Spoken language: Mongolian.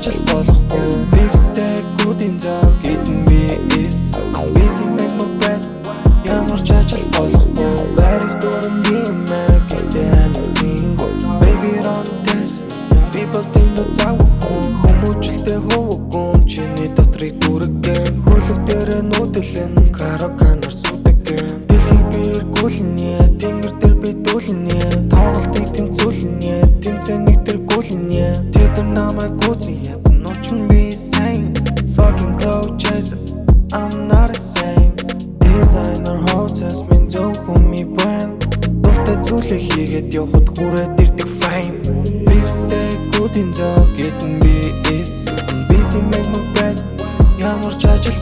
ажил болохгүй Beefsteak-уудын зог идэн би эс Busy make my bread ямар ч ажил болохгүй Барис дуран би мэр гэхдээ хана single Baby don't test people тэндүү завгүй Хүмүүжлтэй хөвгөн чиний дотрыг дүргэн Хөлөг дээрээ нүүдэлэн кароканаар сүдэгэн Дэлхийг би эргүүлнэ тэнгэр дээр би дүүлнэ Тоглолтыг тэмцүүлнэ тэмцээнийг тэр гүйлнэ Тэдэр намайг гүзэн ятан очон би сайн Fucking cloud chaser I'm not the same Designer hotels min зөвхөн ми brand Дуртай зүйлээ хийгээд явхад хүрээд ирдэг fame Beefsteak-уудын зог идэн би эс Busy make my bread ямар ч ажил